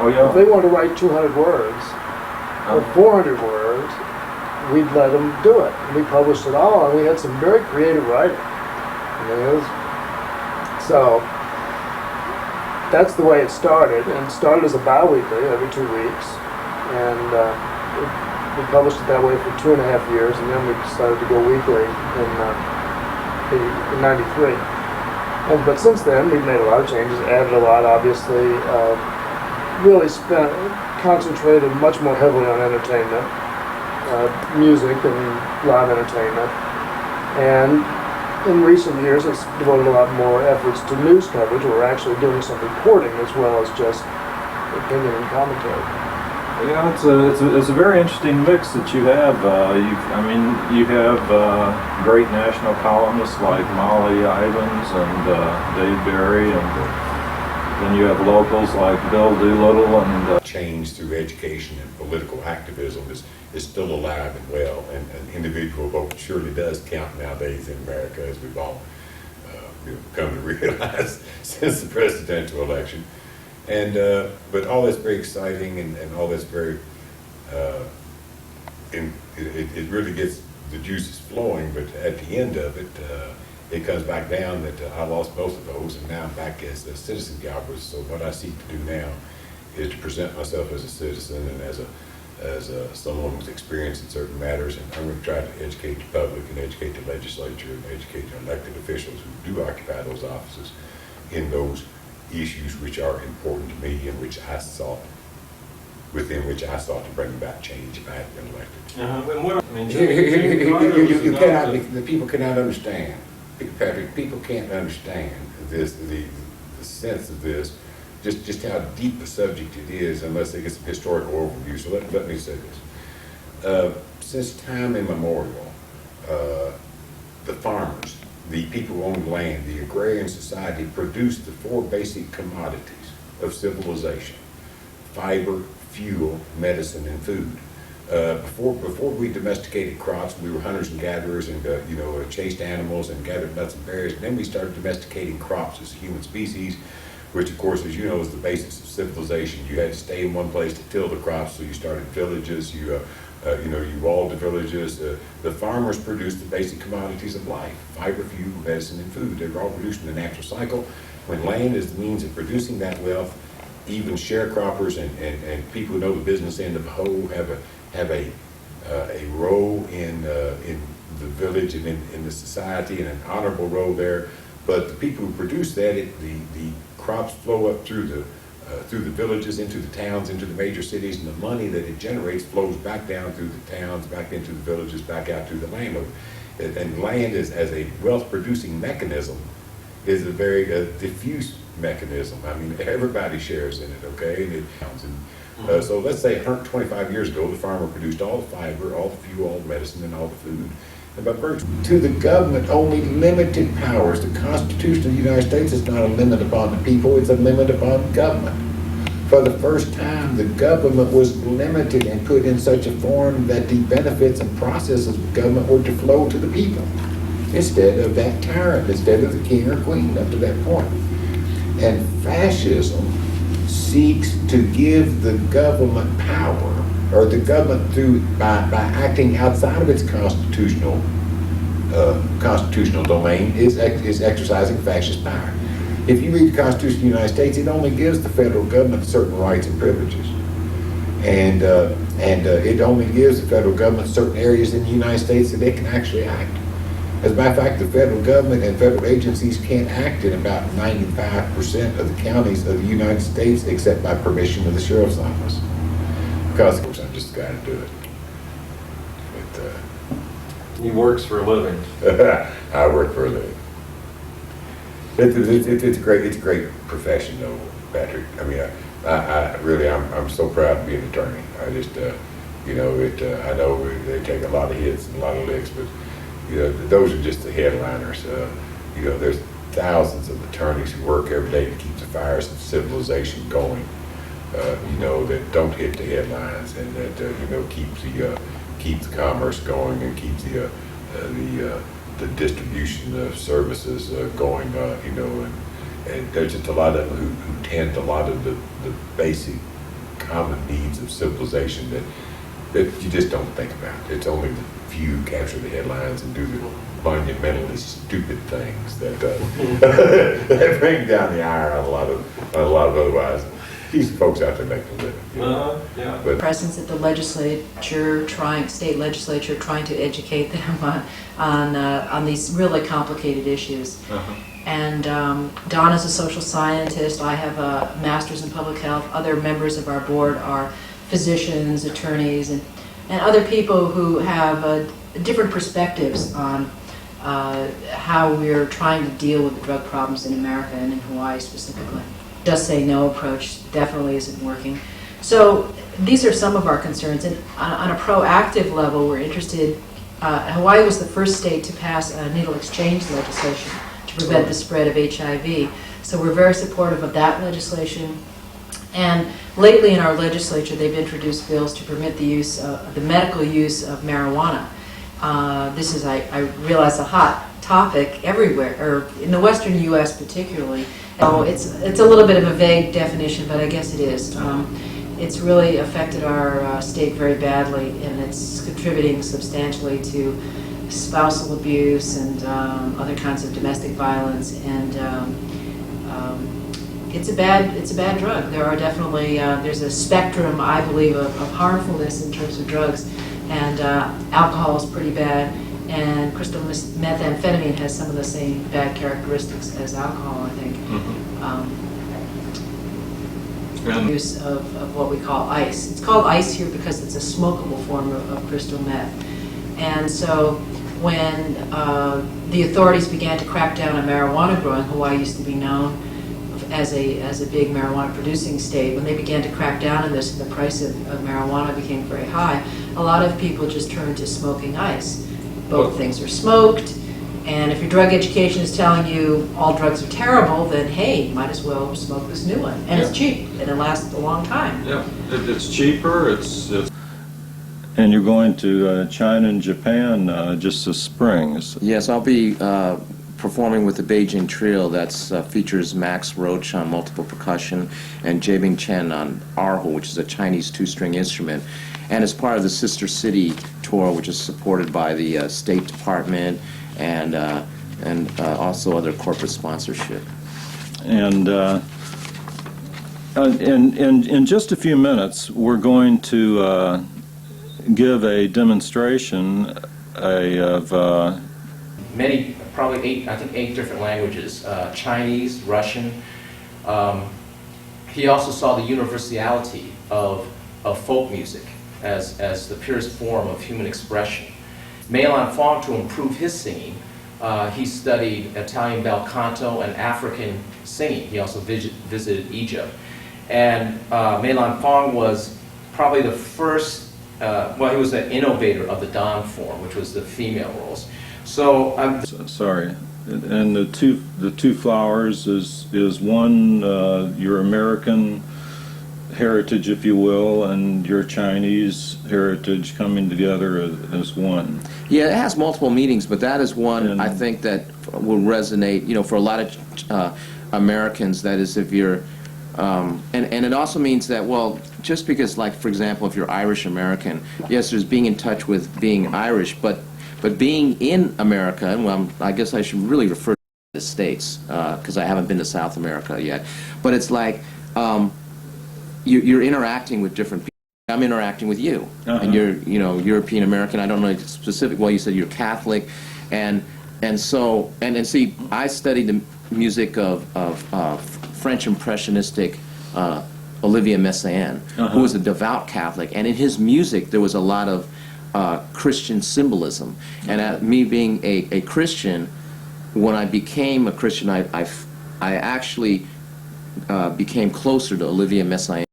Oh, yeah. If they wanted to write 200 words or 400 words, we'd let them do it. And we published it all, and we had some very creative writing. So that's the way it started, and it started as a bi-weekly every 2 weeks, and we published it that way for 2.5 years, and then we decided to go weekly in '93. But since then, we've made a lot of changes, added a lot, obviously, really concentrated much more heavily on entertainment, music and live entertainment, and in recent years, it's devoted a lot more efforts to news coverage. We're actually doing some reporting as well as just opinion and commentary. Yeah, it's a very interesting mix that you have. You have great national columnists like Molly Ivins and Dave Barry, and then you have locals like Bill Doolittle and change through education and political activism is still alive and well, and an individual vote surely does count nowadays in America, as we've all come to realize since the presidential election. And but all that's very exciting, and all that's very it really gets the juices flowing. But at the end of it, it comes back down that I lost both of those, and now I'm back as a citizen galvanist. So what I seek to do now is to present myself as a citizen and as someone with experience in certain matters, and I'm going to try to educate the public and educate the legislature and educate the elected officials who do occupy those offices in those issues which are important to me and within which I sought to bring about change if I had been elected. You cannot, the people cannot understand, Patrick, people can't understand this, the sense of this, just how deep a subject it is unless they get some historical overview. So let me say this. Since time immemorial, the farmers, the people who owned land, the agrarian society produced the 4 basic commodities of civilization: fiber, fuel, medicine, and food. Before we domesticated crops, we were hunters and gatherers, and chased animals and gathered nuts and berries. And then we started domesticating crops as a human species, which, of course, as you know, is the basis of civilization. You had to stay in one place to till the crops, so you started villages. You walled the villages. The farmers produced the basic commodities of life: fiber, fuel, medicine, and food. They were all produced in the natural cycle. When land is the means of producing that wealth, even sharecroppers and people who know the business end of the hoe have a role in the village and in the society, and an honorable role there. But the people who produce that, the crops flow up through the villages, into the towns, into the major cities, and the money that it generates flows back down through the towns, back into the villages, back out to the landlord. And land as a wealth-producing mechanism is a very diffuse mechanism. I mean, everybody shares in it, okay? So let's say 125 years ago, the farmer produced all the fiber, all the fuel, all the medicine, and all the food. And by virtue to the government, only limited powers. The Constitution of the United States is not a limit upon the people, it's a limit upon government. For the first time, the government was limited and put in such a form that the benefits and processes of government were to flow to the people, instead of that tyrant, instead of the king or queen up to that point. And fascism seeks to give the government power, or the government by acting outside of its constitutional domain is exercising fascist power. If you read the Constitution of the United States, it only gives the federal government certain rights and privileges, and it only gives the federal government certain areas in the United States that they can actually act. As a matter of fact, the federal government and federal agencies can't act in about 95% of the counties of the United States except by permission of the sheriff's office. Because, of course, I'm just the guy to do it. He works for a living. I work for a living. It's a great profession, though, Patrick. I mean, I really, I'm so proud to be an attorney. I just, I know they take a lot of hits and a lot of licks, but those are just the headliners. There's thousands of attorneys who work every day to keep the fires of civilization going. That don't hit the headlines, and that keeps the commerce going, and keeps the distribution of services going. And there's just a lot of them who tend a lot of the basic common needs of civilization that you just don't think about. It's only the few capture the headlines and do the monumentally stupid things that that bring down the ire on a lot of otherwise decent folks out there making a living. Yeah. But Presence at the legislature, state legislature, trying to educate them on these really complicated issues. And Don is a social scientist. I have a master's in public health. Other members of our board are physicians, attorneys, and other people who have different perspectives on how we're trying to deal with the drug problems in America and in Hawaii specifically. Does say no approach definitely isn't working. So these are some of our concerns. And on a proactive level, we're interested. Hawaii was the first state to pass a needle exchange legislation to prevent the spread of HIV. So we're very supportive of that legislation. And lately in our legislature, they've introduced bills to permit the use, the medical use of marijuana. This is, I realize, a hot topic everywhere, or in the western U.S. particularly. So it's a little bit of a vague definition, but I guess it is. It's really affected our state very badly, and it's contributing substantially to spousal abuse and other kinds of domestic violence. And it's a bad drug. There are definitely there's a spectrum, I believe, of harmfulness in terms of drugs, and alcohol is pretty bad, and crystal methamphetamine has some of the same bad characteristics as alcohol, I think. Use of what we call ice. It's called ice here because it's a smokable form of crystal meth. And so when the authorities began to crack down on marijuana growing, Hawaii used to be known as a big marijuana producing state. When they began to crack down on this and the price of marijuana became very high, a lot of people just turned to smoking ice. Both things are smoked, and if your drug education is telling you all drugs are terrible, then hey, you might as well smoke this new one. And it's cheap, and it lasts a long time. Yeah, it's cheaper, it's and you're going to China and Japan just this spring. Yes, I'll be performing with the Beijing Trio. That's features Max Roach on multiple percussion and Jabing Chen on erhu, which is a Chinese two-string instrument. And as part of the Sister City tour, which is supported by the State Department and also other corporate sponsorship. And in just a few minutes, we're going to give a demonstration of Many, probably eight different languages, Chinese, Russian. He also saw the universality of folk music as the purest form of human expression. Mei-Lan Fong, to improve his singing, he studied Italian bel canto and African singing. He also visited Egypt. And Mei-Lan Fong was probably the first, he was an innovator of the Dan form, which was the female roles. So sorry, and the two flowers is one your American heritage, if you will, and your Chinese heritage coming together as one. yeah, it has multiple meanings, but that is one I think that will resonate. You know, for a lot of Americans, that is, if you're and it also means that, well, just because, like, for example, if you're Irish American, yes, there's being in touch with being Irish, but being in America, and well, I guess I should really refer to the States, because I haven't been to South America yet, but it's like you're interacting with different people. I'm interacting with you, and you're, you know, European American. I don't know specific. Well, you said you're Catholic, and so see, I studied the music of French Impressionistic Olivier Messiaen, who was a devout Catholic, and in his music there was a lot of Christian symbolism. And me being a Christian, when I became a Christian, I actually became closer to Olivier Messiaen.